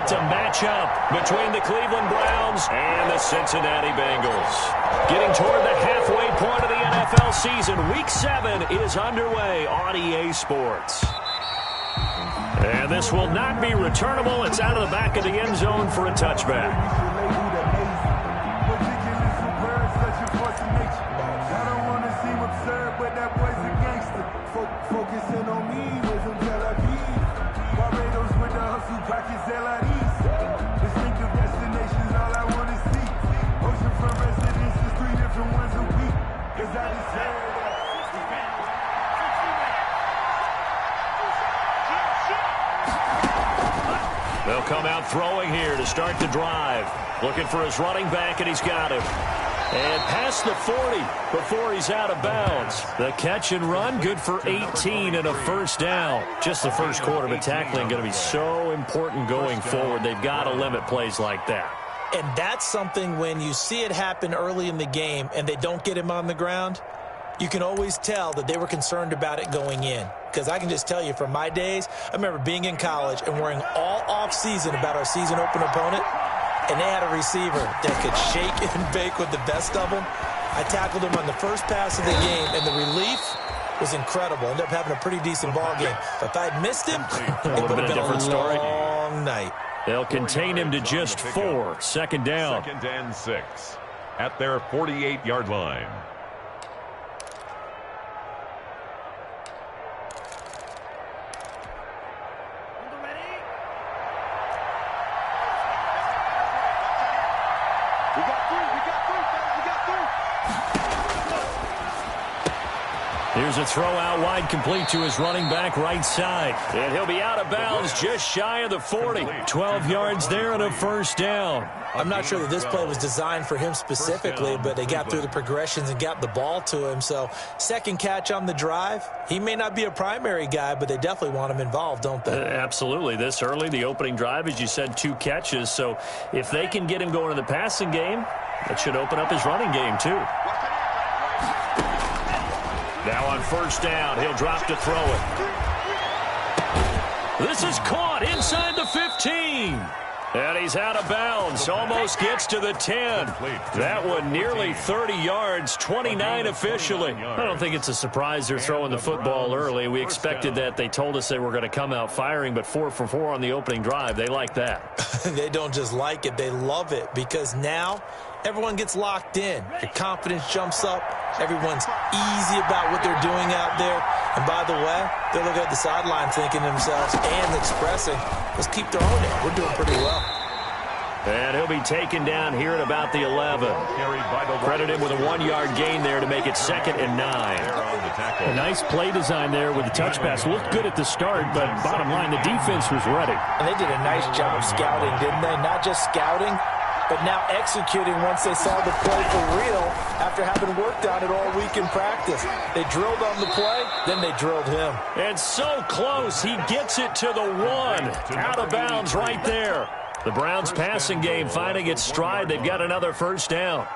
It's a matchup between the Cleveland Browns and the Cincinnati Bengals. Getting toward the halfway point of the NFL season, Week 7 is underway on EA Sports. And this will not be returnable. It's out of the back of the end zone for a touchback. They'll come out throwing here to start the drive. Looking for his running back, and he's got him. And past the 40 before he's out of bounds. The catch and run, good for 18 and a first down. Just the first quarter, but tackling going to be so important going forward. They've got to limit plays like that. And that's something when you see it happen early in the game and they don't get him on the ground, you can always tell that they were concerned about it going in. Because I can just tell you from my days, I remember being in college and worrying all off-season about our season open opponent, and they had a receiver that could shake and bake with the best of them. I tackled him on the first pass of the game, and the relief was incredible. Ended up having a pretty decent ball game. But if I'd missed him, it would have been a different story. Long night. They'll contain him to just 4. Second down. 2nd and 6 at their 48-yard line. Here's a throw out wide, complete to his running back right side. And he'll be out of bounds just shy of the 40. 12 yards there and a first down. I'm not sure that this play was designed for him specifically, but they got through the progressions and got the ball to him. So second catch on the drive. He may not be a primary guy, but they definitely want him involved, don't they? Absolutely. This early, the opening drive, as you said, 2 catches. So if they can get him going in the passing game, that should open up his running game too. Now on first down, he'll drop to throw it. This is caught inside the 15. And he's out of bounds. Almost gets to the 10. That one nearly 30 yards, 29 officially. I don't think it's a surprise they're throwing the football early. We expected that. They told us they were going to come out firing, but 4 for 4 on the opening drive. They like that. They don't just like it. They love it because now everyone gets locked in. Your confidence jumps up. Everyone's easy about what they're doing out there. And by the way, they're looking at the sideline thinking to themselves and expressing, let's keep throwing it. We're doing pretty well. And he'll be taken down here at about the 11. Credit him with a 1-yard gain there to make it 2nd and 9. A nice play design there with the touch pass. Looked good at the start, but bottom line, the defense was ready. And they did a nice job scouting, didn't they? Not just scouting, but now executing once they saw the play for real after having worked on it all week in practice. They drilled on the play, then they drilled him. And so close, he gets it to the 1. Out of bounds right there. The Browns passing game finding its stride. They've got another first down.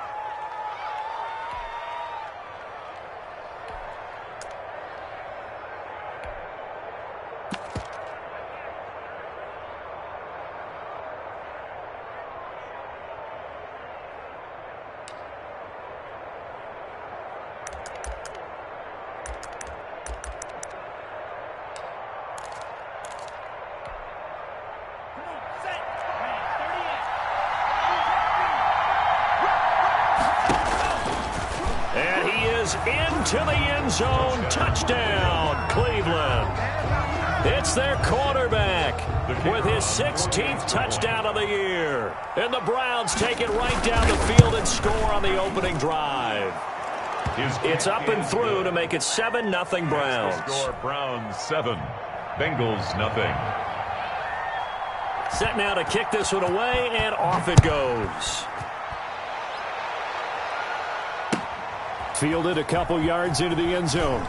Into the end zone. Touchdown, Cleveland. It's their quarterback with his 16th touchdown of the year. And the Browns take it right down the field and score on the opening drive. It's up and through to make it 7-0 Browns. Score Browns 7, Bengals nothing. Set now to kick this one away, and off it goes. Fielded a couple yards into the end zone.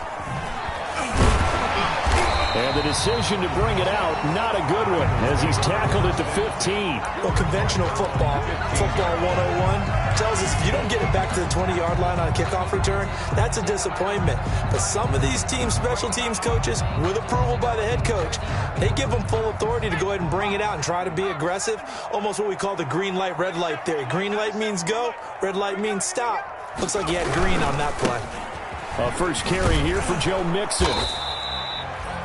And the decision to bring it out, not a good one, as he's tackled at the 15. Well, conventional football 101, tells us if you don't get it back to the 20-yard line on a kickoff return, that's a disappointment. But some of these special teams coaches, with approval by the head coach, they give them full authority to go ahead and bring it out and try to be aggressive, almost what we call the green light, red light theory. Green light means go, red light means stop. Looks like he had green on that play. First carry here for Joe Mixon.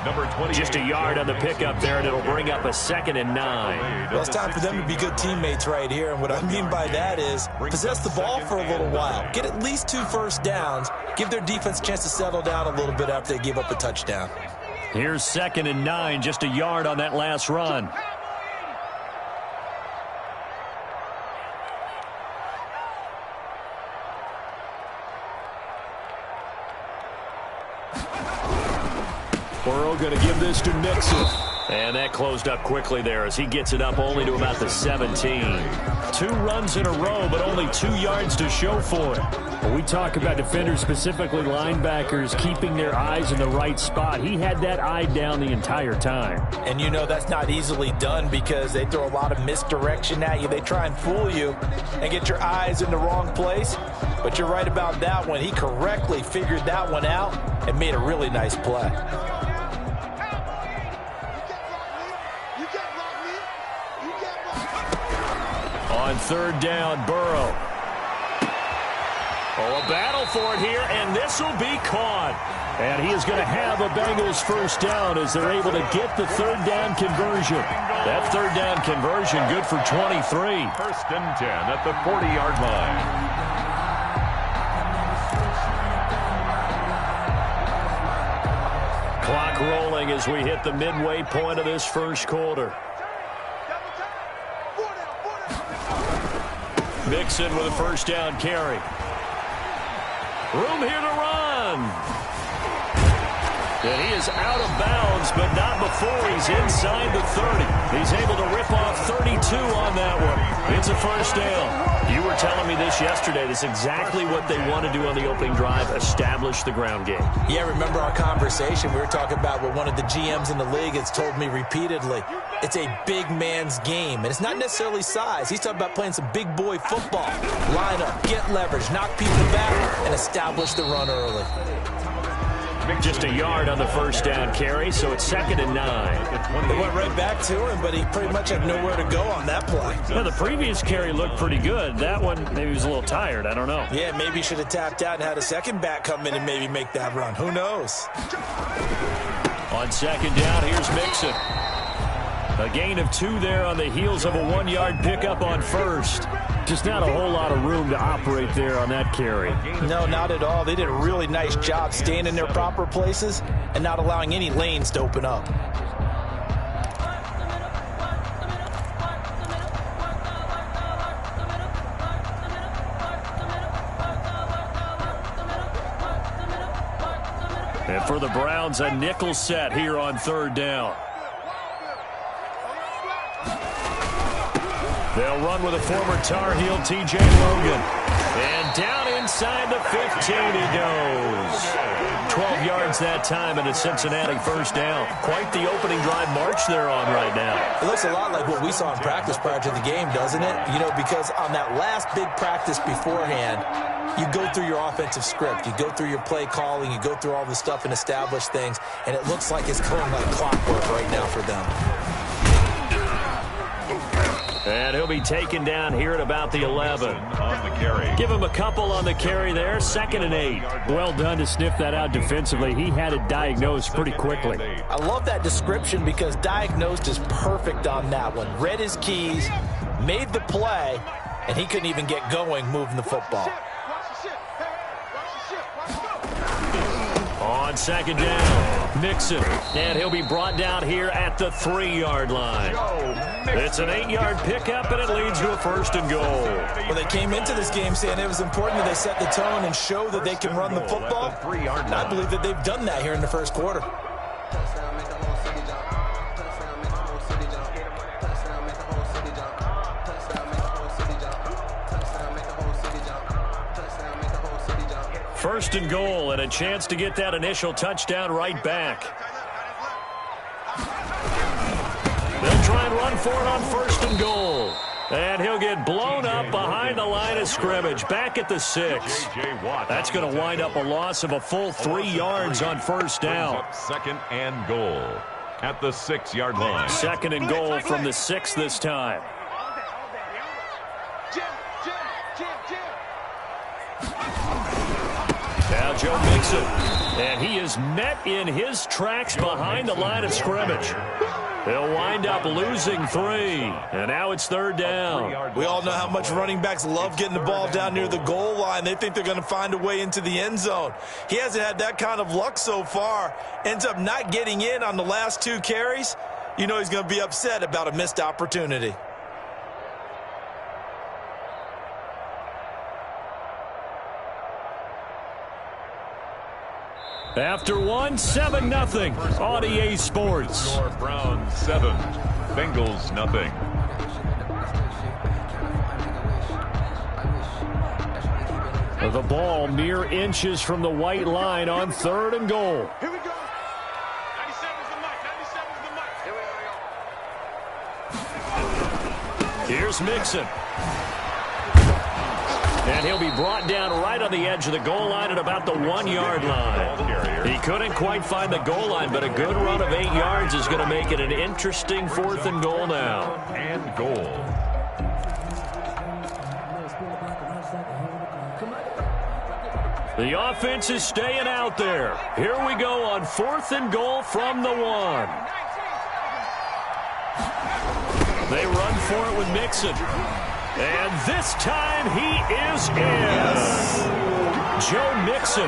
Number 20. Just a yard on the pickup there, and it'll bring up a 2nd and 9. Well, it's time for them to be good teammates right here, and what I mean by that is possess the ball for a little while. Get at least 2 first downs. Give their defense a chance to settle down a little bit after they give up a touchdown. Here's 2nd and 9, just a yard on that last run. Burrow going to give this to Mixon. And that closed up quickly there as he gets it up only to about the 17. 2 runs in a row, but only 2 yards to show for it. When we talk about defenders, specifically linebackers, keeping their eyes in the right spot, he had that eye down the entire time. And you know that's not easily done because they throw a lot of misdirection at you. They try and fool you and get your eyes in the wrong place. But you're right about that one. He correctly figured that one out and made a really nice play. On 3rd down, Burrow. Oh, a battle for it here, and this will be caught. And he is going to have a Bengals first down as they're able to get the 3rd down conversion. That 3rd down conversion good for 23. 1st and 10 at the 40-yard line. Clock rolling as we hit the midway point of this first quarter. Mixon with a first down carry. Room here to run. And he is out of bounds, but not before he's inside the 30. He's able to rip off 32 on that one. It's a first down. You were telling me this yesterday. This is exactly what they want to do on the opening drive, establish the ground game. Yeah, remember our conversation? We were talking about what one of the GMs in the league has told me repeatedly. It's a big man's game, and it's not necessarily size. He's talking about playing some big boy football. Line up, get leverage, knock people back, and establish the run early. Just a yard on the first down carry, so it's 2nd and 9. They went right back to him, but he pretty much had nowhere to go on that play. Yeah, the previous carry looked pretty good. That one, maybe he was a little tired. I don't know. Yeah, maybe he should have tapped out and had a second back come in and maybe make that run. Who knows? On 2nd down, here's Mixon. A gain of 2 there on the heels of a 1-yard pickup on 1st. Just not a whole lot of room to operate there on that carry. No, not at all. They did a really nice job staying in their proper places and not allowing any lanes to open up. And for the Browns, a nickel set here on 3rd down. They'll run with a former Tar Heel, T.J. Logan. And down inside the 15 he goes. 12 yards that time and a Cincinnati first down. Quite the opening drive march they're on right now. It looks a lot like what we saw in practice prior to the game, doesn't it? You know, because on that last big practice beforehand, you go through your offensive script. You go through your play calling. You go through all the stuff and establish things. And it looks like it's going like clockwork right now for them. And he'll be taken down here at about the 11. On the carry. Give him a couple on the carry there. 2nd and 8. Well done to sniff that out defensively. He had it diagnosed pretty quickly. I love that description because diagnosed is perfect on that one. Read his keys, made the play, and he couldn't even get going moving the football. On 2nd down, Mixon. And he'll be brought down here at the 3-yard line. It's an 8-yard pickup, and it leads to a 1st and goal. Well, they came into this game saying it was important that they set the tone and show that they can run the football. And I believe that they've done that here in the first quarter. First and goal, and a chance to get that initial touchdown right back. run for it on 1st and goal. And he'll get blown up behind the line of scrimmage, back at the 6. That's going to wind up a loss of a full 3 yards on 1st down. 2nd and goal at the 6-yard line. 2nd and goal from the 6 this time. Now Joe Mixon, and he is met in his tracks behind the line of scrimmage. They'll wind up losing 3, and now it's 3rd down. We all know how much running backs love getting the ball down near the goal line. They think they're going to find a way into the end zone. He hasn't had that kind of luck so far. Ends up not getting in on the last 2 carries. You know he's going to be upset about a missed opportunity. After 1, 7-0 on EA Sports. Browns 7, Bengals nothing. The ball mere inches from the white line on 3rd and goal. Here we go. 97's the mic. 97's the mic. Here we go. Here's Mixon. And he'll be brought down right on the edge of the goal line at about the 1-yard line. He couldn't quite find the goal line, but a good run of 8 yards is going to make it an interesting 4th and goal now. And goal. The offense is staying out there. Here we go on 4th and goal from the 1. They run for it with Mixon. And this time he is in. Joe Mixon,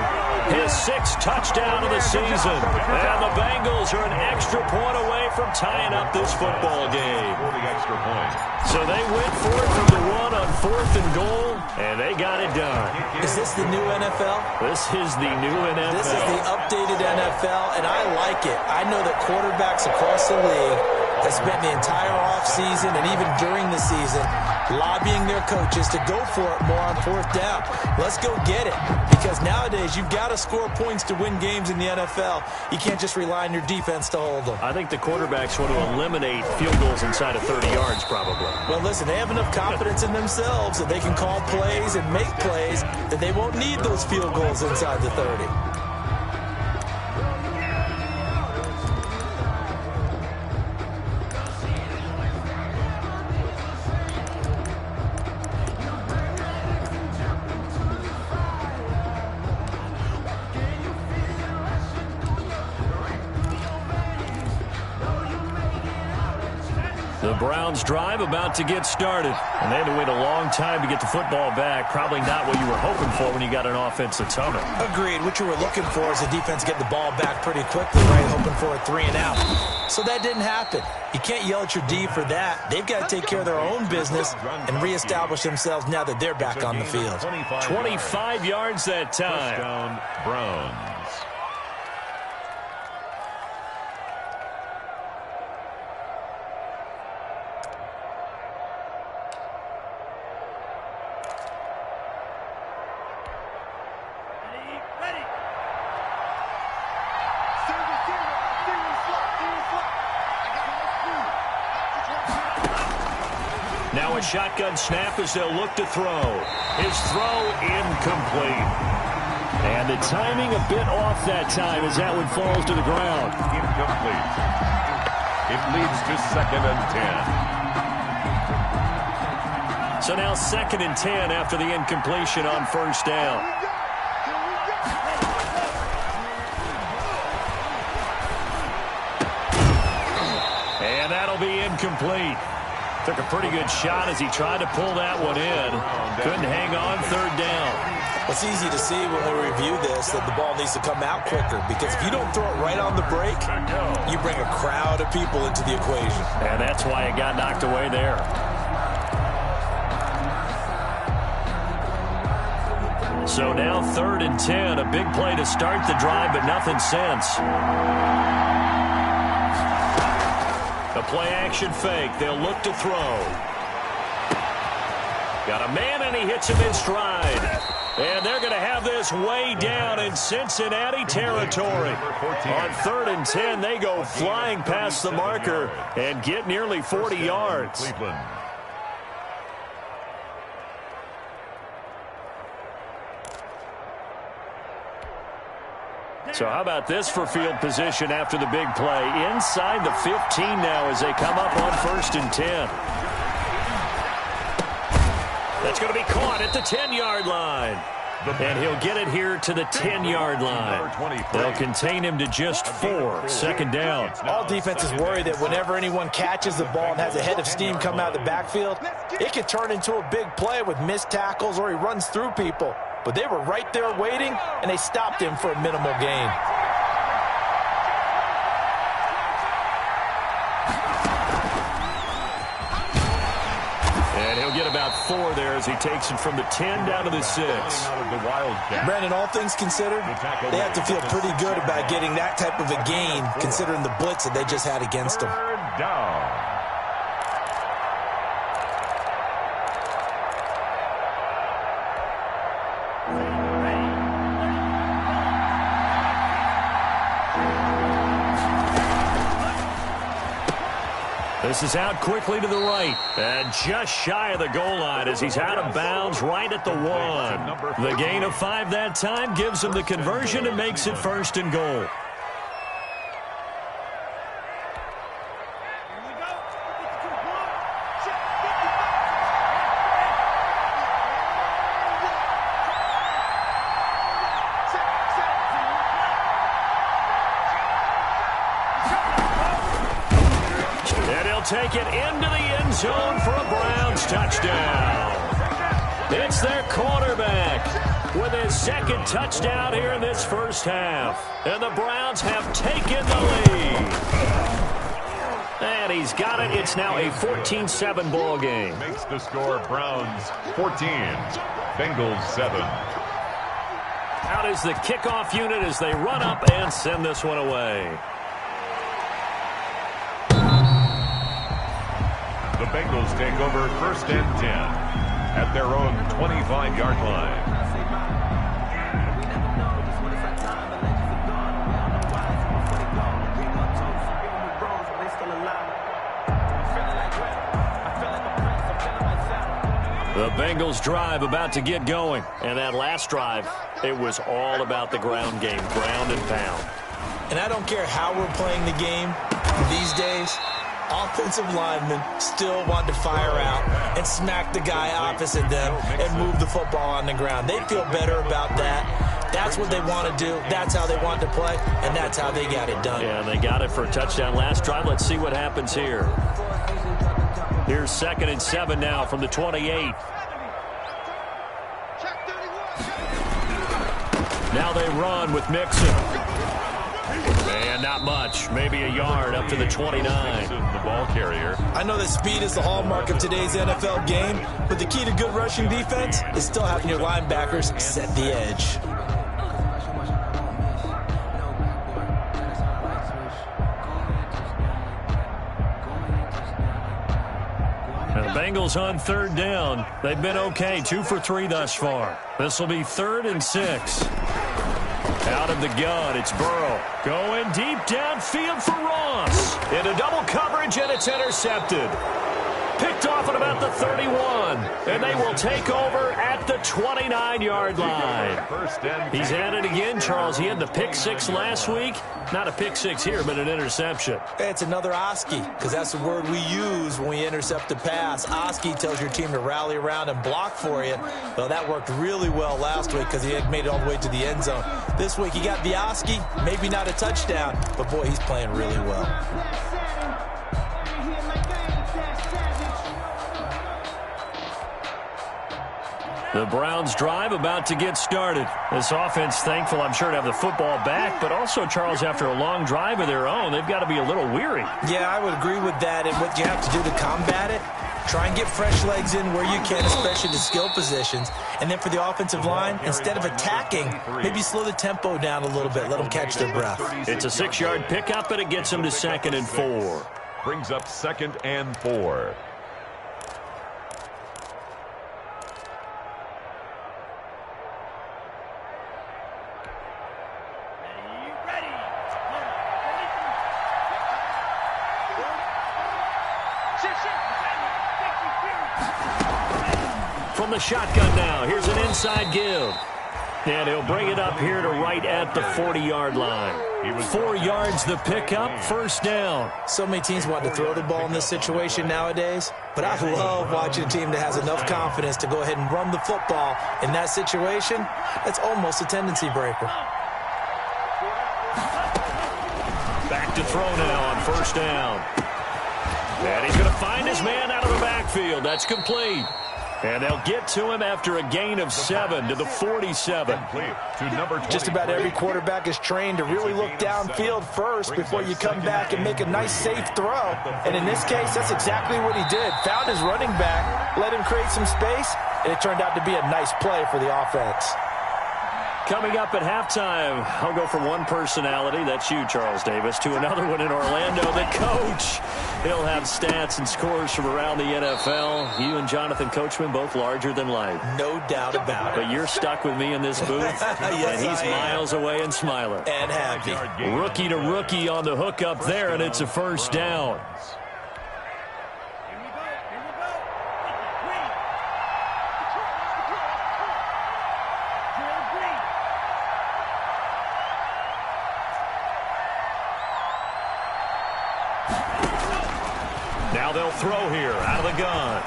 his 6th touchdown of the season. And the Bengals are an extra point away from tying up this football game. For the extra point. So they went for it from the 1 on 4th and goal, and they got it done. Is this the new NFL? This is the new NFL. This is the updated NFL, and I like it. I know that quarterbacks across the league have spent the entire offseason and even during the season lobbying their coaches to go for it more on 4th down. Let's go get it. Because nowadays, you've got to score points to win games in the NFL. You can't just rely on your defense to hold them. I think the quarterbacks want to eliminate field goals inside of 30 yards, probably. Well, listen, they have enough confidence in themselves that they can call plays and make plays that they won't need those field goals inside the 30. The Browns drive about to get started. And they had to wait a long time to get the football back. Probably not what you were hoping for when you got an offense that's humming. Agreed. What you were looking for is the defense get the ball back pretty quickly, right? Hoping for a 3 and out. So that didn't happen. You can't yell at your D for that. They've got to take care of their own business and reestablish themselves now that they're back on the field. 25 yards that time. Touchdown, Browns. Now a shotgun snap as they'll look to throw. His throw incomplete. And the timing a bit off that time as that one falls to the ground. Incomplete. It leads to 2nd and 10. So now 2nd and 10 after the incompletion on 1st down. And that'll be incomplete. Took a pretty good shot as he tried to pull that one in. Couldn't hang on 3rd down. It's easy to see when we review this that the ball needs to come out quicker, because if you don't throw it right on the break, you bring a crowd of people into the equation. And that's why it got knocked away there. So now 3rd and 10, a big play to start the drive, but nothing since. A play-action fake. They'll look to throw. Got a man, and he hits him in stride. And they're going to have this way down in Cincinnati territory. On 3rd and 10, they go flying past the marker and get nearly 40 yards. So how about this for field position after the big play? Inside the 15 now as they come up on 1st and 10. That's going to be caught at the 10-yard line. And he'll get it here to the 10-yard line. They'll contain him to just 4. 2nd down. All defenses worry that whenever anyone catches the ball and has a head of steam come out of the backfield, it could turn into a big play with missed tackles or he runs through people. But they were right there waiting, and they stopped him for a minimal gain. And he'll get about 4 there as he takes it from the 10 down to the 6. Brandon, all things considered, they have to feel pretty good about getting that type of a gain considering the blitz that they just had against them. 3rd down. This is out quickly to the right. And just shy of the goal line as he's out of bounds right at the 1. The gain of 5 that time gives him the conversion and makes it 1st and goal. Take it into the end zone for a Browns touchdown. It's their quarterback with his 2nd touchdown here in this first half. And the Browns have taken the lead. And he's got it. It's now a 14-7 ball game. Makes the score Browns 14, Bengals 7. Out is the kickoff unit as they run up and send this one away. The Bengals take over 1st and 10 at their own 25-yard line. The Bengals drive about to get going. And that last drive, it was all about the ground game, ground and pound. And I don't care how we're playing the game these days, offensive linemen still want to fire out and smack the guy opposite them and move the football on the ground. They feel better about that. That's what they want to do. That's how they want to play, and that's how they got it done. Yeah, they got it for a touchdown last drive. Let's see what happens here. Here's 2nd and 7 now from the 28. Now they run with Mixon. And not much. Maybe a yard up to the 29. The ball carrier. I know that speed is the hallmark of today's NFL game, but the key to good rushing defense is still having your linebackers set the edge. The Bengals on 3rd down. They've been okay, 2 for 3 thus far. This will be 3rd and 6. Out of the gun, it's Burrow. Going deep downfield for Ross. Into double coverage, and it's intercepted. Picked off at about the 31. And they will take over at the 29-yard line. He's at it again, Charles. He had the pick 6 last week. Not a pick 6 here, but an interception. It's another Oski, because that's the word we use when we intercept a pass. Oski tells your team to rally around and block for you. Well, that worked really well last week because he had made it all the way to the end zone. This week he got the Oski, maybe not a touchdown, but boy, he's playing really well. The Browns drive about to get started. This offense thankful, I'm sure, to have the football back, but also, Charles, after a long drive of their own, they've got to be a little weary. Yeah, I would agree with that, and what you have to do to combat it, try and get fresh legs in where you can, especially the skill positions. And then for the offensive line, instead of attacking, maybe slow the tempo down a little bit, let them catch their breath. It's a 6-yard pickup, and it gets them to 2nd and 4. Brings up 2nd and 4. From the shotgun now, here's an inside give. And he'll bring it up here to right at the 40-yard line. 4 yards the pickup, first down. So many teams want to throw the ball in this situation nowadays, but I love watching a team that has enough confidence to go ahead and run the football in that situation. That's almost a tendency breaker. Back to throw now on first down. And he's going to find his man out of the backfield. That's complete. And they'll get to him after a gain of 7 to the 47. Just about every quarterback is trained to really look downfield first before you come back and make a nice, safe throw. And in this case, that's exactly what he did. Found his running back, let him create some space, and it turned out to be a nice play for the offense. Coming up at halftime, I'll go from one personality, that's you, Charles Davis, to another one in Orlando, the coach. He'll have stats and scores from around the NFL. You and Jonathan Coachman, both larger than life. No doubt about it. But you're stuck with me in this booth, yes, and he's miles away and smiling. And happy. Rookie to rookie on the hook up there, and it's a first down. Now they'll throw here out of the gun.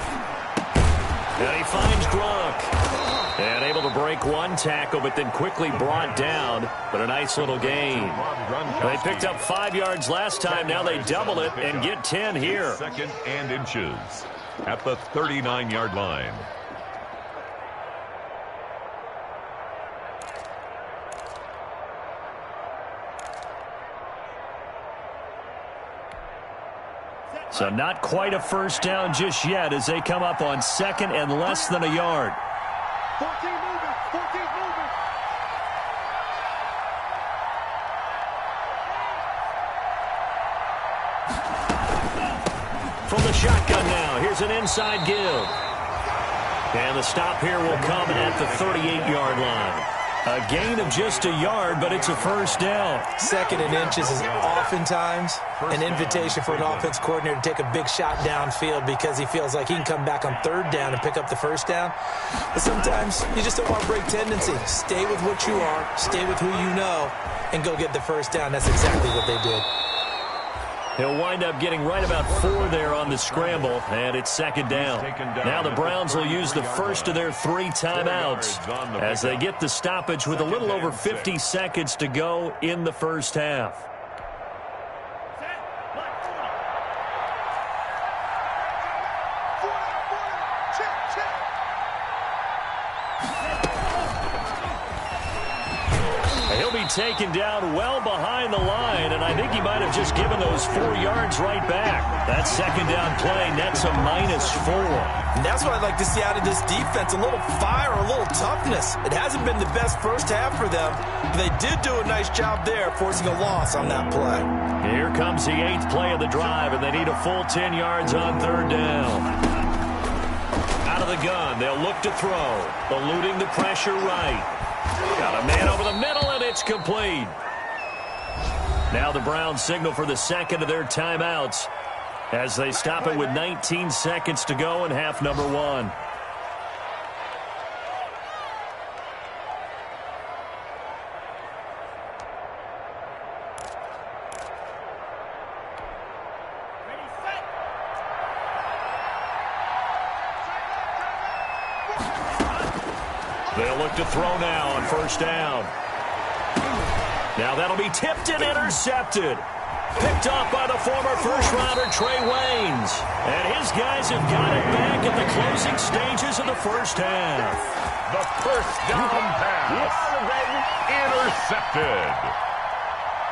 And he finds Gronk. And able to break one tackle, but then quickly brought down. But a nice little gain. They picked up 5 yards last time. Now they double it and get 10 here. Second and inches at the 39-yard line. So not quite a first down just yet as they come up on second and less than a yard. 14 moving, 14 moving. From the shotgun now, here's an inside give. And the stop here will come at the 38-yard line. A gain of just a yard, but it's a first down. Second and inches is oftentimes an invitation for an offense coordinator to take a big shot downfield because he feels like he can come back on third down and pick up the first down. But sometimes you just don't want to break tendency. Stay with what you are, stay with who you know, and go get the first down. That's exactly what they did. He'll wind up getting right about 4 there on the scramble, and it's second down. Now the Browns will use the first of their 3 timeouts as they get the stoppage with a little over 50 seconds to go in the first half. He'll be taken down well behind the line, and I think he might have just given those 4 yards right back. That second down play nets a -4. And that's what I'd like to see out of this defense, a little fire, a little toughness. It hasn't been the best first half for them, but they did do a nice job there forcing a loss on that play. Here comes the 8th play of the drive, and they need a full 10 yards on third down. Out of the gun, they'll look to throw, eluding the pressure right. Got a man over the middle, and it's complete. Now the Browns signal for the second of their timeouts as they stop it with 19 seconds to go in half number 1. They'll look to throw now on first down. Now that'll be tipped and intercepted. Picked off by the former first-rounder Trey Waynes. And his guys have got it back at the closing stages of the first half. The first down pass. Intercepted.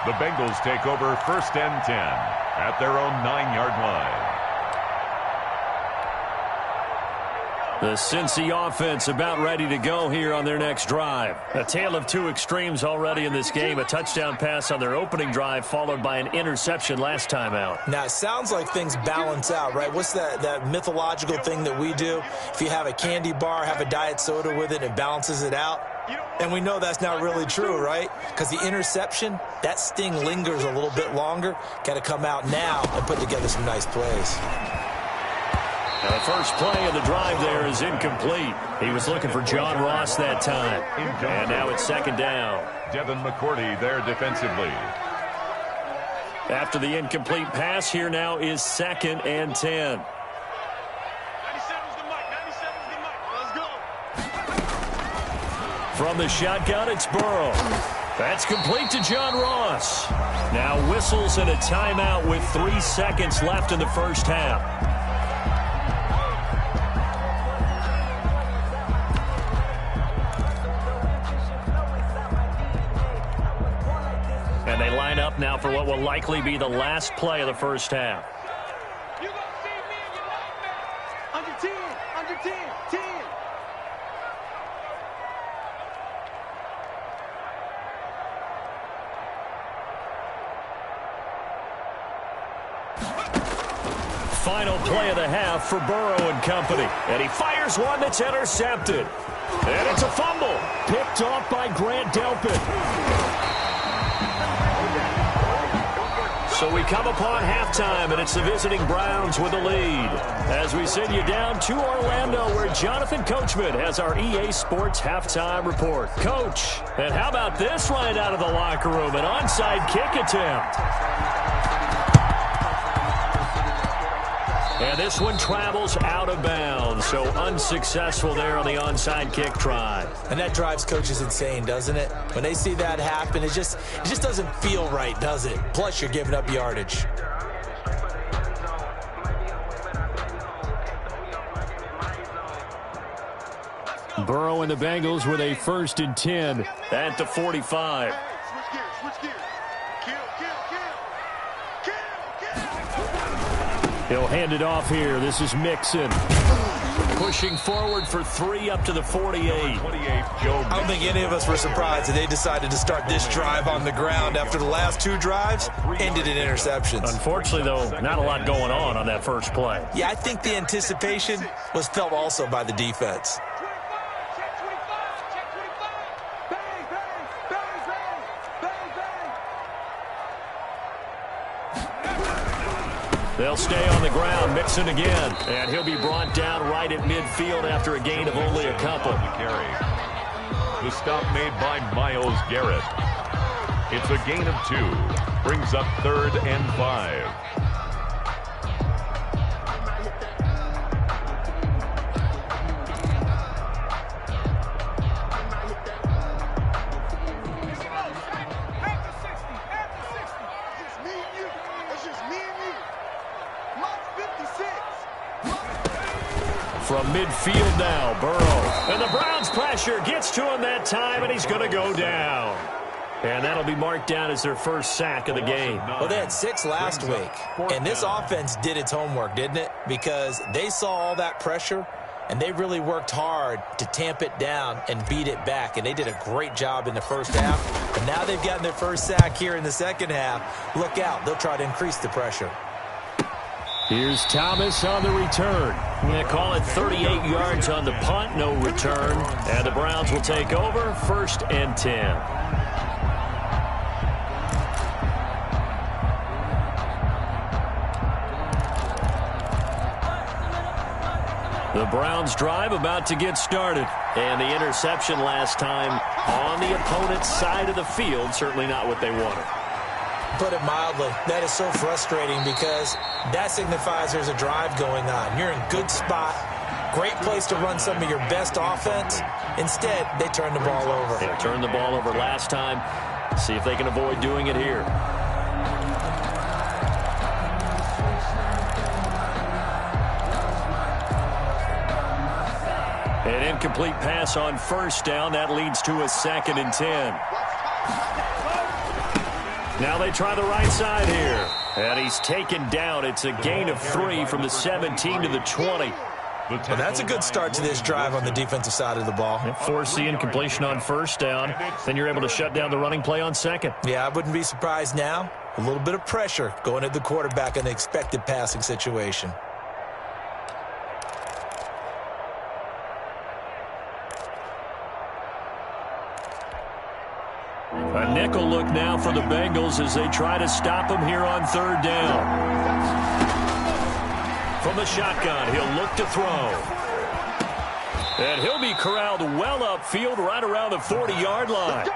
The Bengals take over first and 10 at their own 9-yard line. The Cincy offense about ready to go here on their next drive. A tale of 2 extremes already in this game. A touchdown pass on their opening drive followed by an interception last time out. Now, it sounds like things balance out, right? What's that mythological thing that we do? If you have a candy bar, have a diet soda with it, it balances it out. And we know that's not really true, right? Because the interception, that sting lingers a little bit longer. Got to come out now and put together some nice plays. And the first play of the drive there is incomplete. He was looking for John Ross that time. And now it's second down. Devin McCourty there defensively. After the incomplete pass, here now is 2nd and 10. 97's the mic. 97's the mic. Let's go. From the shotgun, it's Burrow. That's complete to John Ross. Now whistles and a timeout with 3 seconds left in the first half. And they line up now for what will likely be the last play of the first half. You gonna see me in your nightmares. Under 10. Under 10. 10. Final play of the half for Burrow and company. And he fires one that's intercepted. And it's a fumble. Picked off by Grant Delpit. So we come upon halftime, and it's the visiting Browns with the lead. As we send you down to Orlando, where Jonathan Coachman has our EA Sports halftime report. Coach, and how about this right out of the locker room? An onside kick attempt. And this one travels out of bounds, so unsuccessful there on the onside kick try. And that drives coaches insane, doesn't it? When they see that happen, it just doesn't feel right, does it? Plus, you're giving up yardage. Burrow and the Bengals with a 1st and 10. At the 45. Switch gears. Switch gears. Kill. Kill. Kill. Kill. Kill. He'll hand it off here. This is Mixon. Pushing forward for 3 up to the 48. 28, Joe. I don't think any of us were surprised that they decided to start this drive on the ground after the last 2 drives ended in interceptions. Unfortunately, though, not a lot going on that first play. Yeah, I think the anticipation was felt also by the defense. 25. Check 25. Check 25. Bang, bang, bang, bang, bang, bang. They'll stay on the ground, Mixon again. And he'll be brought down right at midfield after a gain of only a couple. Carry. The stop made by Myles Garrett. It's a gain of 2. Brings up 3rd and 5. From midfield now, Burrow. And the Browns pressure gets to him that time, and he's going to go down. And that'll be marked down as their first sack of the game. Well, they had 6 last week, and this offense did its homework, didn't it? Because they saw all that pressure, and they really worked hard to tamp it down and beat it back. And they did a great job in the first half. And now they've gotten their first sack here in the second half. Look out. They'll try to increase the pressure. Here's Thomas on the return. They call it 38 yards on the punt, no return. And the Browns will take over, 1st and 10. The Browns drive about to get started. And the interception last time on the opponent's side of the field, certainly not what they wanted. Put it mildly, that is so frustrating because that signifies there's a drive going on. You're in good spot, great place to run some of your best offense. Instead, they turn the ball over. They turned the ball over last time. See if they can avoid doing it here. An incomplete pass on 1st down. That leads to a 2nd and 10. Now they try the right side here. And he's taken down. It's a gain of 3 from the 17 to the 20. Well, that's a good start to this drive on the defensive side of the ball. Force the incompletion on 1st down. Then you're able to shut down the running play on 2nd. Yeah, I wouldn't be surprised now. A little bit of pressure going at the quarterback in the expected passing situation. A nickel look now for the Bengals as they try to stop him here on 3rd down. From the shotgun, he'll look to throw. And he'll be corralled well upfield right around the 40-yard line.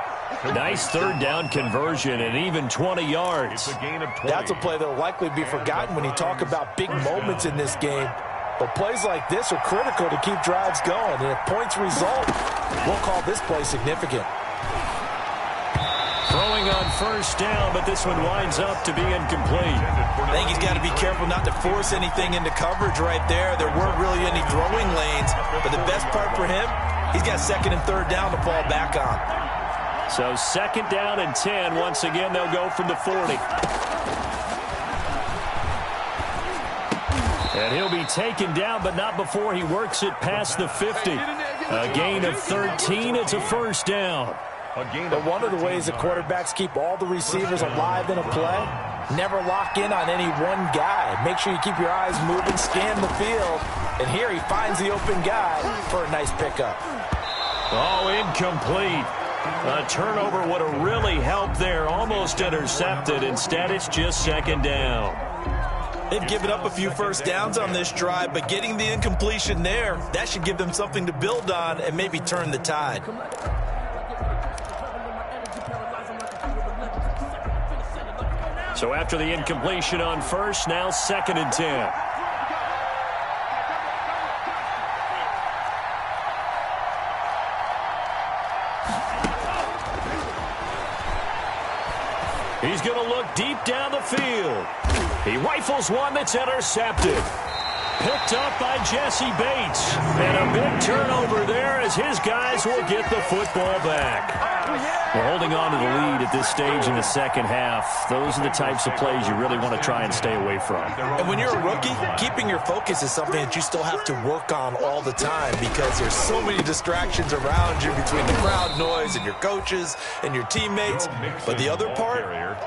Nice third down conversion and even 20 yards. It's a gain of 20. That's a play that will likely be forgotten when you talk about big moments in this game. But plays like this are critical to keep drives going. And if points result, we'll call this play significant. Throwing on first down, but this one winds up to be incomplete. I think he's got to be careful not to force anything into coverage right there. There weren't really any throwing lanes. But the best part for him, he's got second and third down to fall back on. So second down and 10. Once again, they'll go from the 40. And he'll be taken down, but not before he works it past the 50. A gain of 13. It's a first down. But one of the ways that quarterbacks keep all the receivers alive in a play, never lock in on any one guy. Make sure you keep your eyes moving, scan the field. And here he finds the open guy for a nice pickup. Oh, incomplete. A turnover would have really helped there. Almost intercepted. Instead, it's just second down. They've given up a few first downs on this drive, but getting the incompletion there, that should give them something to build on and maybe turn the tide. So after the incompletion on first, now second and 10. He's going to look deep down the field. He rifles one that's intercepted. Picked up by Jesse Bates. And a big turnover there as his guys will get the football back. We're holding on to the lead at this stage in the second half. Those are the types of plays you really want to try and stay away from. And when you're a rookie, keeping your focus is something that you still have to work on all the time because there's so many distractions around you between the crowd noise and your coaches and your teammates. But the other part,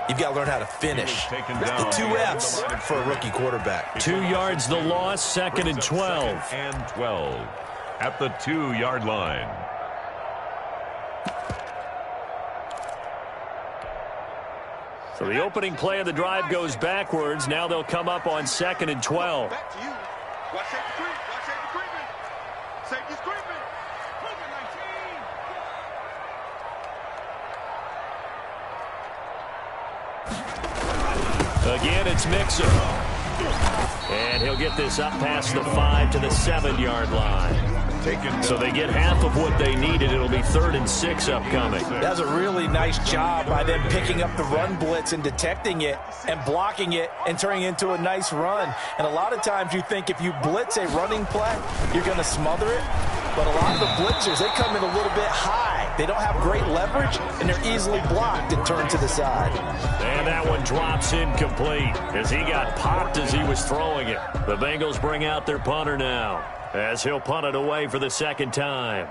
you've got to learn how to finish. It's the 2 F's for a rookie quarterback. 2 yards the loss, second and 12. And 12 at the 2-yard line. So the opening play of the drive goes backwards. Now they'll come up on second and 12. Back to you. Watch safety creep. Watch safety creeping. Safety's creeping. Creeping 19. Again, it's Mixon. And he'll get this up past the 5 to the 7-yard line. So they get half of what they needed. It'll be 3rd and 6 upcoming. That's a really nice job by them picking up the run blitz and detecting it and blocking it and turning it into a nice run. And a lot of times you think if you blitz a running play, you're going to smother it. But a lot of the blitzers, they come in a little bit high. They don't have great leverage, and they're easily blocked and turned to the side. And that one drops incomplete as he got popped as he was throwing it. The Bengals bring out their punter now as he'll punt it away for the second time.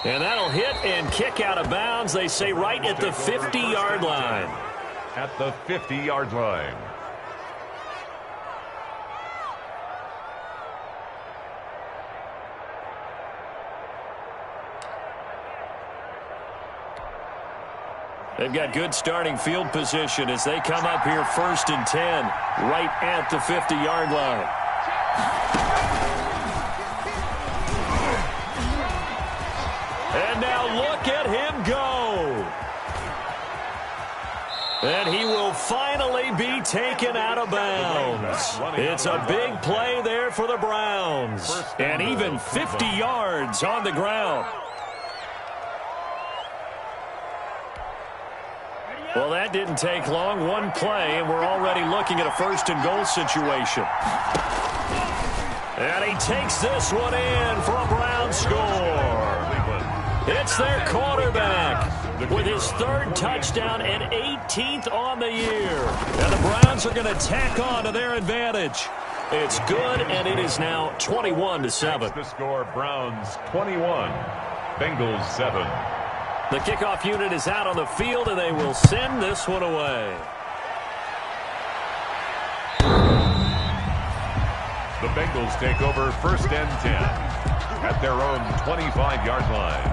And that'll hit and kick out of bounds, they say, right at the 50-yard line. At the 50-yard line. They've got good starting field position as they come up here 1st and 10, right at the 50-yard line. And now look at him go. And he will finally be taken out of bounds. It's a big play there for the Browns. And even 50 yards on the ground. Well, that didn't take long. One play, and we're already looking at a 1st and goal situation. And he takes this one in for a Brown score. It's their quarterback with his 3rd touchdown and 18th on the year. And the Browns are going to tack on to their advantage. It's good, and it is now 21-7. The score, Browns 21, Bengals 7. The kickoff unit is out on the field, and they will send this one away. The Bengals take over 1st and 10. at their own 25-yard line.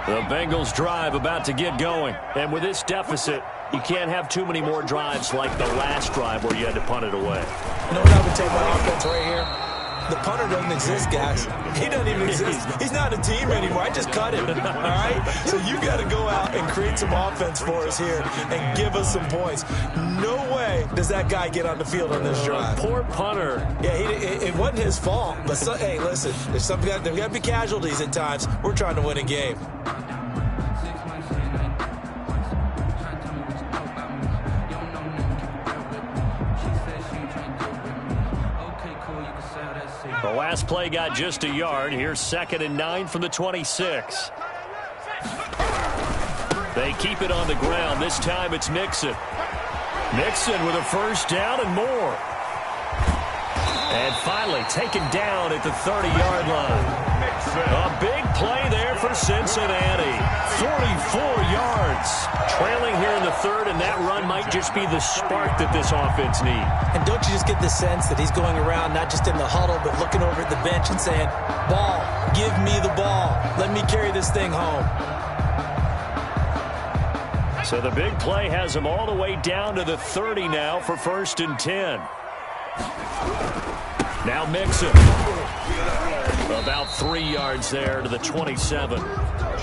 The Bengals drive about to get going. And with this deficit, you can't have too many more drives like the last drive where you had to punt it away. You know what I would tell my offense right here? The punter doesn't exist, guys. He doesn't even exist. He's not a team anymore. I just cut him, all right? So you got to go out and create some offense for us here and give us some points. No way does that guy get on the field on this drive. Poor punter. Yeah, it wasn't his fault. But, hey, listen, there's got to be casualties at times. We're trying to win a game. The last play got just a yard. Here's 2nd and 9 from the 26. They keep it on the ground. This time it's Mixon. Mixon with a first down and more. And finally taken down at the 30-yard line. A big play there for Cincinnati. 44 yards. Trailing here in the 3rd, and that run might just be the spark that this offense needs. And don't you just get the sense that he's going around not just in the huddle but looking over at the bench and saying, ball, give me the ball. Let me carry this thing home. So the big play has him all the way down to the 30 now for 1st and 10. Now Mixon. About 3 yards there to the 27.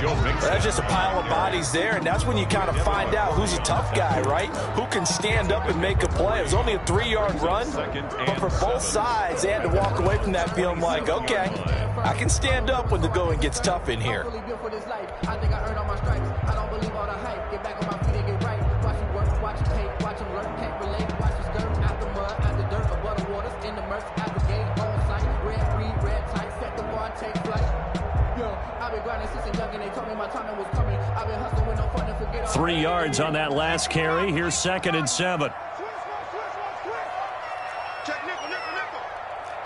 That's just a pile of bodies there, and that's when you kind of find out who's a tough guy, right? Who can stand up and make a play. It was only a 3-yard run, but for both sides, they had to walk away from that feeling like, okay, I can stand up when the going gets tough in here. I've been hustling with no fun to forget. 3 yards on that last carry. Here's 2nd and 7. Check nickel, nickel, nickel.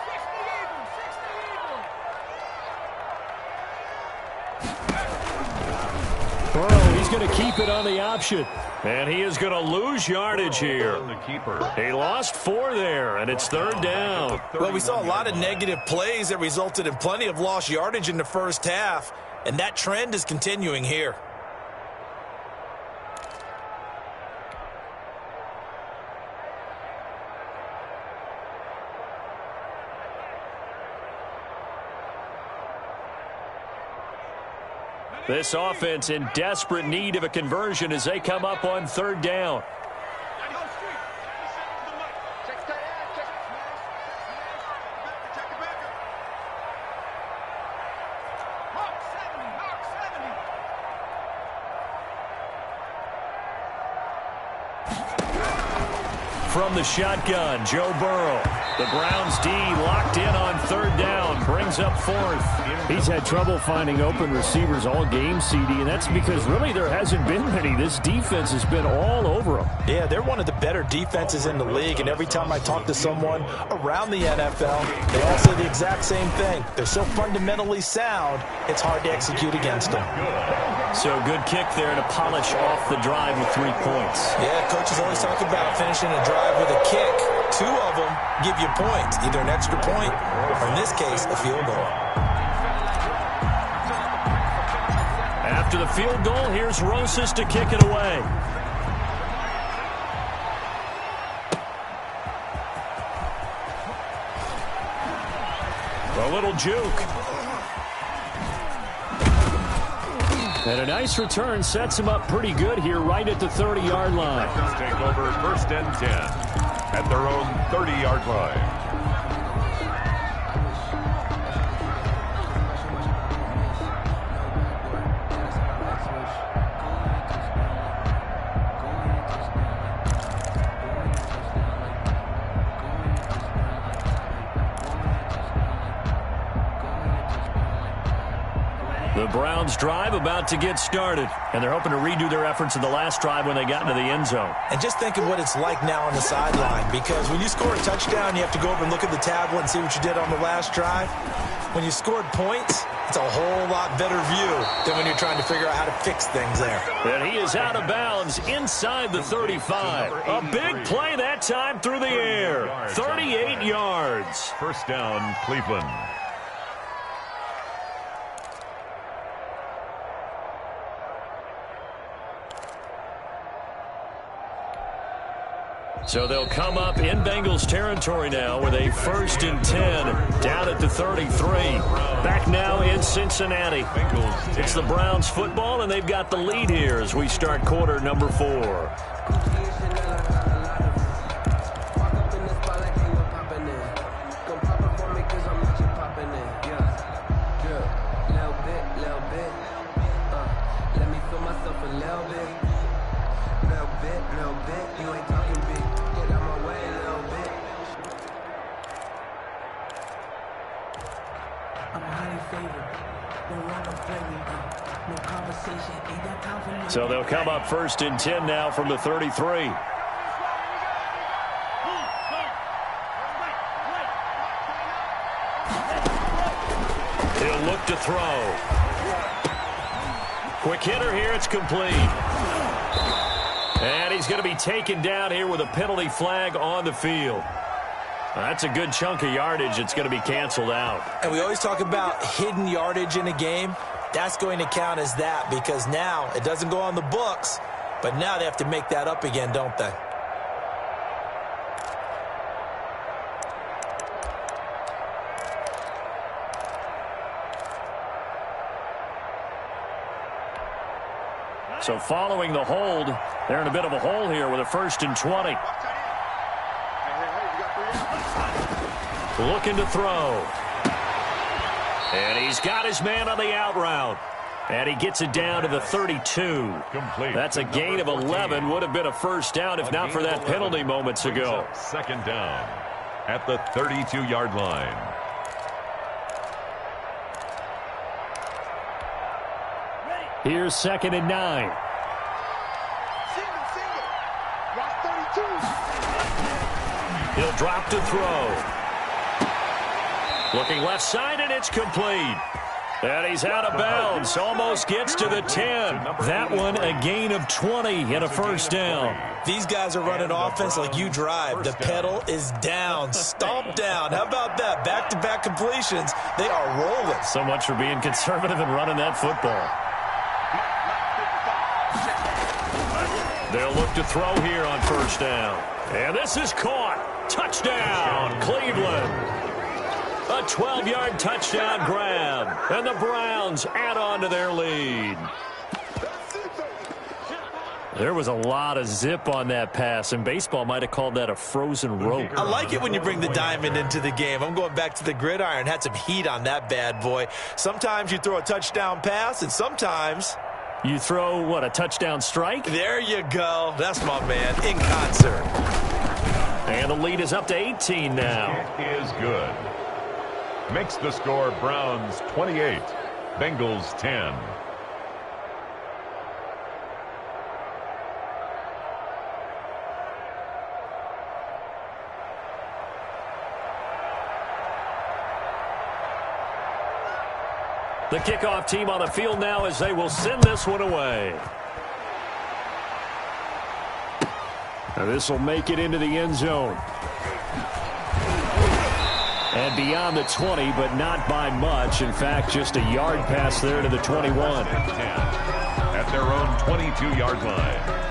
60 even, 60 even. Burrow, he's going to keep it on the option. And he is going to lose yardage here. He lost 4 there, and it's 3rd down. Well, we saw a lot of negative plays that resulted in plenty of lost yardage in the first half, and that trend is continuing here. This offense in desperate need of a conversion as they come up on 3rd down. From the shotgun, Joe Burrow. The Browns D locked in on 3rd down, brings up 4th. He's had trouble finding open receivers all game, CD, and that's because really there hasn't been many. This defense has been all over them. Yeah, they're one of the better defenses in the league, and every time I talk to someone around the NFL, they all say the exact same thing. They're so fundamentally sound, it's hard to execute against them. So good kick there to polish off the drive with 3 points. Yeah, coaches always talk about finishing a drive with a kick. 2 of them give you points, either an extra point or, in this case, a field goal. After the field goal, here's Rosas to kick it away. A little juke. And a nice return sets him up pretty good here right at the 30-yard line. Take over 1st and 10 at their own 30-yard line. The Browns drive about to get started, and they're hoping to redo their efforts in the last drive when they got into the end zone. And just think of what it's like now on the sideline, because when you score a touchdown, you have to go over and look at the tablet and see what you did on the last drive. When you scored points, it's a whole lot better view than when you're trying to figure out how to fix things there. And he is out of bounds inside the 35. A big play that time through the air. 38 yards. First down, Cleveland. So they'll come up in Bengals territory now with a 1st and 10 down at the 33. Back now in Cincinnati. It's the Browns football, and they've got the lead here as we start quarter number 4. So they'll come up 1st and 10 now from the 33. He'll look to throw. Quick hitter here. It's complete. And he's going to be taken down here with a penalty flag on the field. That's a good chunk of yardage. It's going to be canceled out. And we always talk about hidden yardage in a game. That's going to count as that because now it doesn't go on the books, but now they have to make that up again, don't they? So following the hold, they're in a bit of a hole here with a 1st and 20. Looking to throw. And he's got his man on the out route. And he gets it down to the 32. Complete. That's a gain of 11. Would have been a 1st down if not for that penalty moments ago. 2nd down at the 32-yard line. Here's 2nd and 9. Watch 32. He'll drop to throw. Looking left side, and it's complete. And he's out of bounds. Almost gets to the 10. That one a gain of 20 and a 1st down. These guys are running offense like you drive. The pedal is down. Stomp down. How about that? Back-to-back completions. They are rolling. So much for being conservative and running that football. They'll look to throw here on 1st down. And this is caught. Touchdown, Cleveland. A 12-yard touchdown grab. And the Browns add on to their lead. There was a lot of zip on that pass, and baseball might have called that a frozen rope. I like it when you bring the diamond into the game. I'm going back to the gridiron. Had some heat on that bad boy. Sometimes you throw a touchdown pass, and sometimes you throw, what, a touchdown strike? There you go. That's my man in concert. And the lead is up to 18 now. It is good. Makes the score Browns 28, Bengals 10. The kickoff team on the field now as they will send this one away. Now this will make it into the end zone. And beyond the 20, but not by much. In fact, just a yard pass there to the 21. At their own 22-yard line.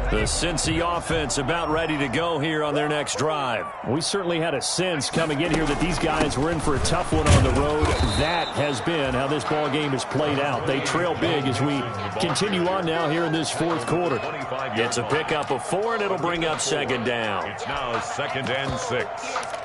The Cincy offense about ready to go here on their next drive. We certainly had a sense coming in here that these guys were in for a tough one on the road. That has been how this ball game has played out. They trail big as we continue on now here in this 4th quarter. It's a pickup of 4, and it'll bring up 2nd down. It's now 2nd and 6.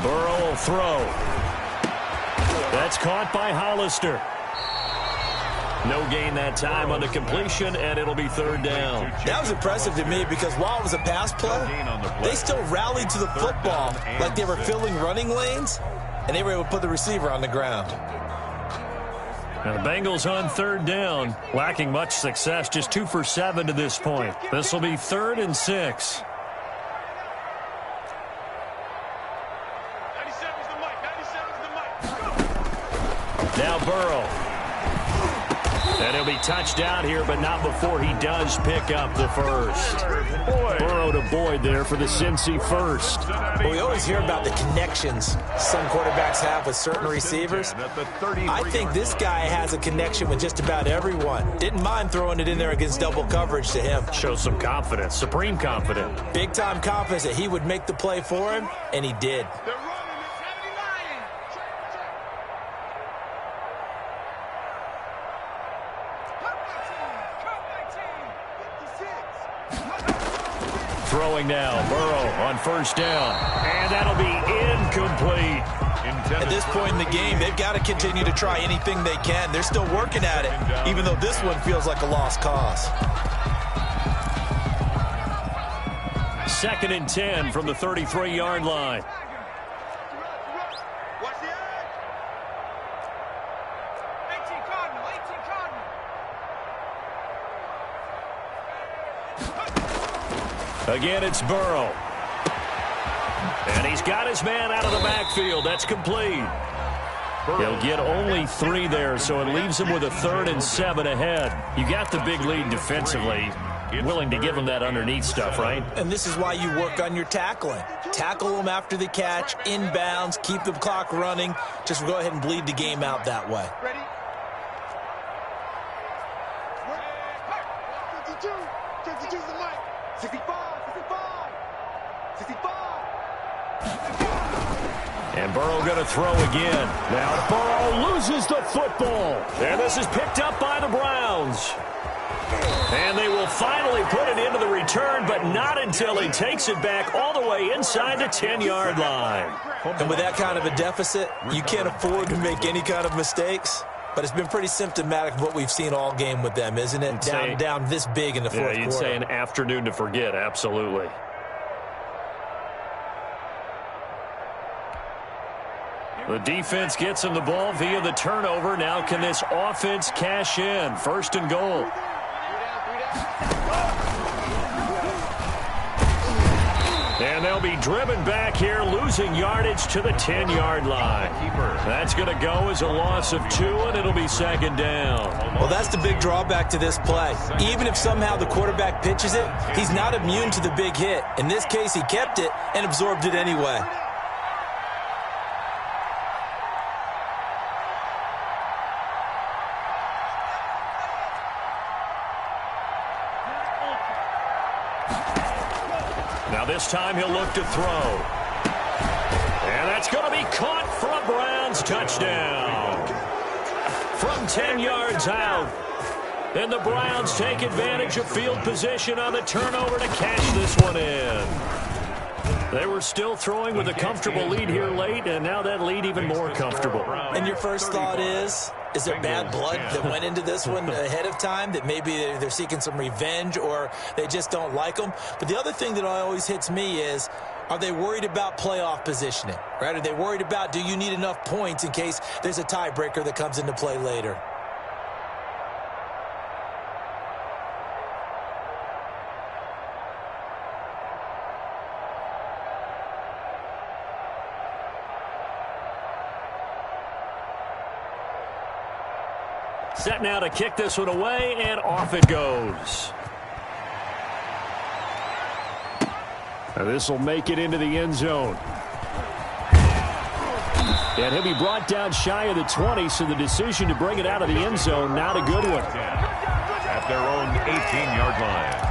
Burrow will throw. That's caught by Hollister. No gain that time on the completion, and it'll be third down. That was impressive to me because while it was a pass play, they still rallied to the football like they were filling running lanes, and they were able to put the receiver on the ground. Now the Bengals on third down, lacking much success, just 2 for 7 to this point. This will be 3rd and 6. Now Burrow. And he'll be touched down here, but not before he does pick up the first. Burrow to Boyd there for the Cincy first. Well, we always hear about the connections some quarterbacks have with certain receivers. I think this guy has a connection with just about everyone. Didn't mind throwing it in there against double coverage to him. Shows some confidence, supreme confidence. Big-time confidence that he would make the play for him, and he did. Throwing now, Burrow on first down, and that'll be incomplete. At this point in the game, they've got to continue to try anything they can. They're still working at it, even though this one feels like a lost cause. 2nd and 10 from the 33-yard line. Again, it's Burrow. And he's got his man out of the backfield. That's complete. He'll get only 3 there, so it leaves him with a 3rd and 7 ahead. You got the big lead defensively. Willing to give him that underneath stuff, right? And this is why you work on your tackling. Tackle them after the catch, inbounds, keep the clock running. Just go ahead and bleed the game out that way. Ready? 52 is the mic. 65. And Burrow going to throw again. Now Burrow loses the football. And this is picked up by the Browns. And they will finally put it into the return, but not until he takes it back all the way inside the 10-yard line. And with that kind of a deficit, you can't afford to make any kind of mistakes. But it's been pretty symptomatic of what we've seen all game with them, isn't it? Down this big in the fourth quarter. Yeah, you'd say an afternoon to forget, absolutely. The defense gets him the ball via the turnover. Now can this offense cash in? 1st and goal. And they'll be driven back here, losing yardage to the 10-yard line. That's going to go as a loss of 2, and it'll be 2nd down. Well, that's the big drawback to this play. Even if somehow the quarterback pitches it, he's not immune to the big hit. In this case, he kept it and absorbed it anyway. Now this time he'll look to throw. And that's going to be caught for a Browns touchdown. From 10 yards out. And the Browns take advantage of field position on the turnover to cash this one in. They were still throwing with a comfortable lead here late, and now that lead even more comfortable. And your first thought is there bad blood that went into this one ahead of time, that maybe they're seeking some revenge or they just don't like them? But the other thing that always hits me is, are they worried about playoff positioning? Right? Are they worried about, do you need enough points in case there's a tiebreaker that comes into play later? Set now to kick this one away, and off it goes. Now this will make it into the end zone. And he'll be brought down shy of the 20, so the decision to bring it out of the end zone, not a good one. At their own 18-yard line.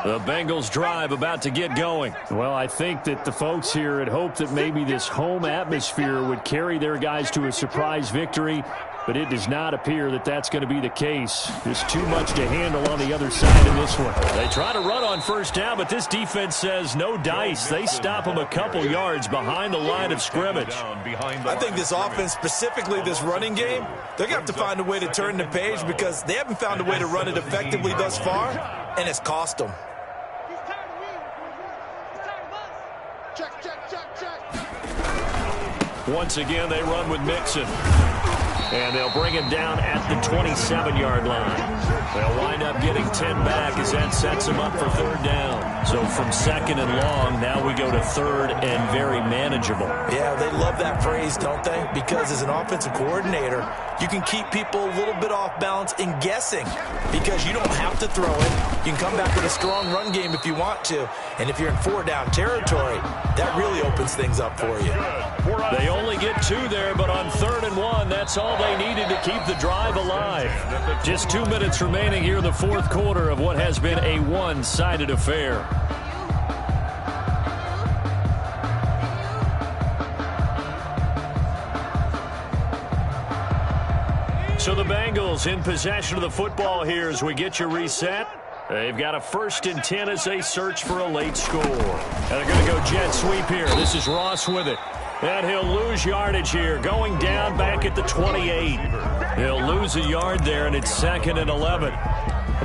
The Bengals drive about to get going. Well, I think that the folks here had hoped that maybe this home atmosphere would carry their guys to a surprise victory, but it does not appear that that's going to be the case. There's too much to handle on the other side of this one. They try to run on first down, but this defense says no dice. They stop them a couple yards behind the line of scrimmage. I think this offense, specifically this running game, they're going to have to find a way to turn the page because they haven't found a way to run it effectively thus far, and it's cost them. Once again, they run with Mixon. And they'll bring him down at the 27-yard line. They'll wind up getting 10 back as that sets them up for third down. So from second and long, now we go to third and very manageable. Yeah, they love that phrase, don't they? Because as an offensive coordinator, you can keep people a little bit off balance and guessing because you don't have to throw it. You can come back with a strong run game if you want to. And if you're in four-down territory, that really opens things up for you. They only get 2 there, but on third and 1, that's all they needed to keep the drive alive. Just 2 minutes remaining here in the fourth quarter of what has been a one-sided affair. So the Bengals in possession of the football here as we get you reset. They've got a 1st and 10 as they search for a late score. And they're going to go jet sweep here. This is Ross with it. And he'll lose yardage here, going down back at the 28. He'll lose a yard there, and it's 2nd and 11.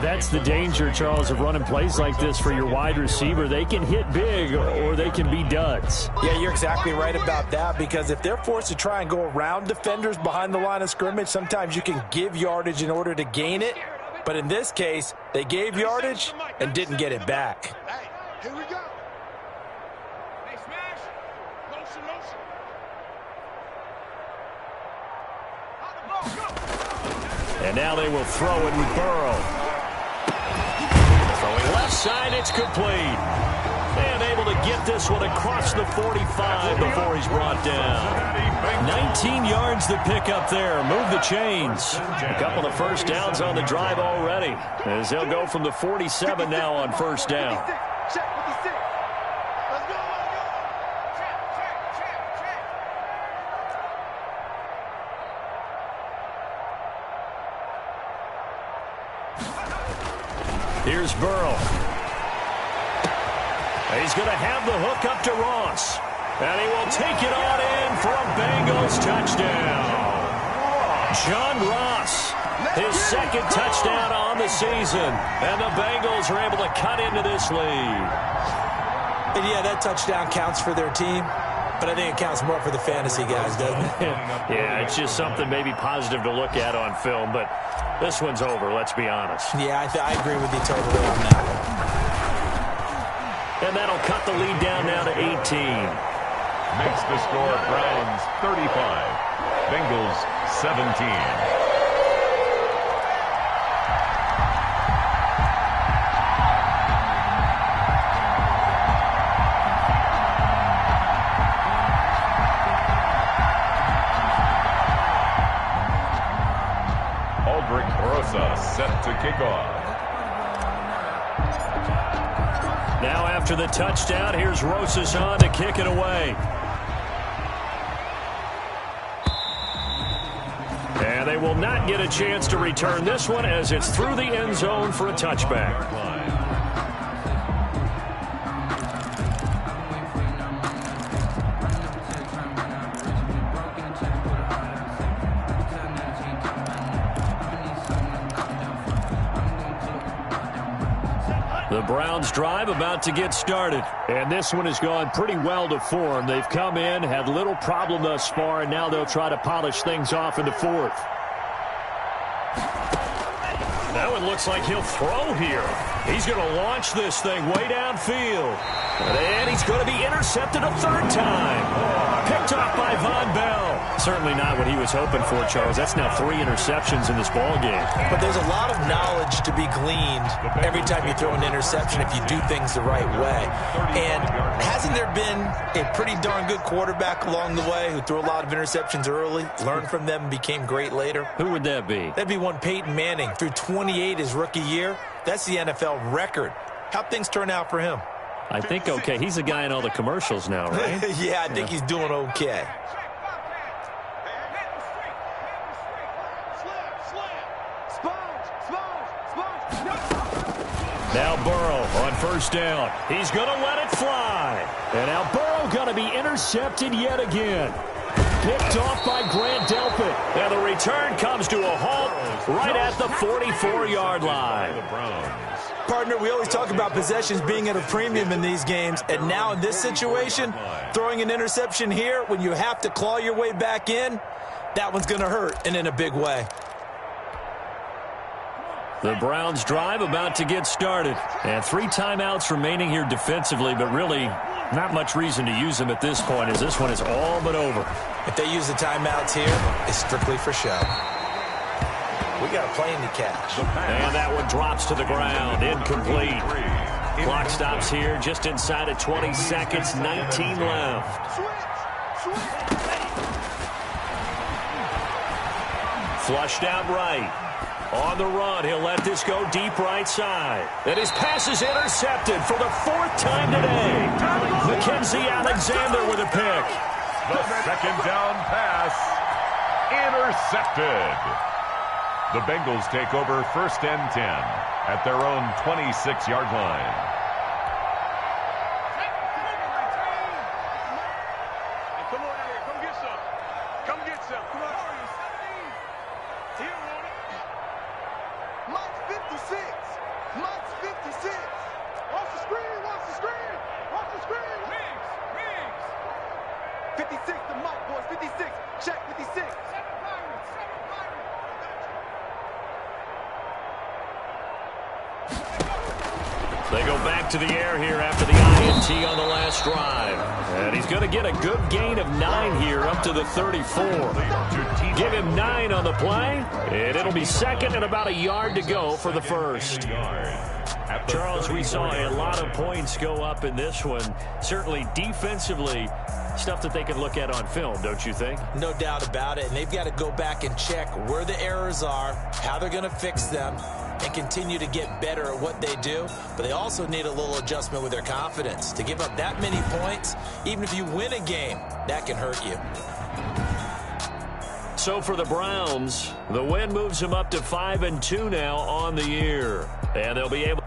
That's the danger, Charles, of running plays like this for your wide receiver. They can hit big or they can be duds. Yeah, you're exactly right about that because if they're forced to try and go around defenders behind the line of scrimmage, sometimes you can give yardage in order to gain it. But in this case, they gave yardage and didn't get it back. Hey, here we go. Hey, smash. Motion, motion. And now they will throw it with Burrow. Throwing left side, it's complete. And able to get this one across the 45 before he's brought down. 19 yards to pick up there. Move the chains. A couple of first downs on the drive already. As they'll go from the 47 now on first down. Check with the stick. Let's go, let's go. Check. Here's Burrow. He's going to have the hook up to Ross. And he will take it on in for a Bengals touchdown. John Ross, his 2nd touchdown on the season. And the Bengals are able to cut into this lead. And yeah, that touchdown counts for their team, but I think it counts more for the fantasy guys, doesn't it? Yeah, it's just something maybe positive to look at on film, but this one's over, let's be honest. Yeah, I agree with you totally on that one. And that'll cut the lead down now to 18. Makes the score Browns 35, Bengals 17. Set to kick off. Now after the touchdown, here's Rosas on to kick it away. And they will not get a chance to return this one as it's through the end zone for a touchback. The Browns drive about to get started. And this one has gone pretty well to form. They've come in, had little problem thus far, and now they'll try to polish things off in the 4th. That one looks like he'll throw here. He's going to launch this thing way downfield. And he's going to be intercepted a 3rd time. Picked off by Von Bell. Certainly not what he was hoping for, Charles. That's now 3 interceptions in this ballgame. But there's a lot of knowledge to be gleaned every time you throw an interception if you do things the right way. And hasn't there been a pretty darn good quarterback along the way who threw a lot of interceptions early, learned from them, and became great later? Who would that be? That'd be one Peyton Manning. Threw 28 his rookie year. That's the NFL record How'd things turn out for him? I think okay. He's a guy in all the commercials now, right? Yeah, I think he's doing okay. Now Burrow on first down. He's going to let it fly. And now Burrow going to be intercepted yet again. Picked off by Grant Delpit. And the return comes to a halt right at the 44-yard line. Partner, we always talk about possessions being at a premium in these games, and now in this situation, throwing an interception here when you have to claw your way back in, that one's going to hurt, and in a big way. The Browns drive about to get started. And 3 timeouts remaining here defensively, but really not much reason to use them at this point as this one is all but over. If they use the timeouts here, it's strictly for show. We got a plane to catch. And that one drops to the ground. Incomplete. Clock stops here just inside of 20 seconds. 19 left. Flushed out right. On the run, he'll let this go deep right side. And his pass is intercepted for the 4th time today. Mackenzie Alexander with a pick. The second down pass intercepted. The Bengals take over 1st and 10 at their own 26-yard line. Come on out here. Come get some. Come get some. Come on. Here on it. Mike's 56. Mike's 56. Watch the screen. Watch the screen. Watch the screen. Wings. 56 to Mike, boys. 56. Check 56. They go back to the air here after the INT on the last drive. And he's going to get a good gain of 9 here up to the 34. Give him 9 on the play, and it'll be second and about a yard to go for the first. Charles, we saw a lot of points go up in this one. Certainly defensively, stuff that they can look at on film, don't you think? No doubt about it, and they've got to go back and check where the errors are, how they're going to fix them, and continue to get better at what they do. But they also need a little adjustment with their confidence. To give up that many points, even if you win a game, that can hurt you. So for the Browns, the win moves them up to 5-2 now on the year. And they'll be able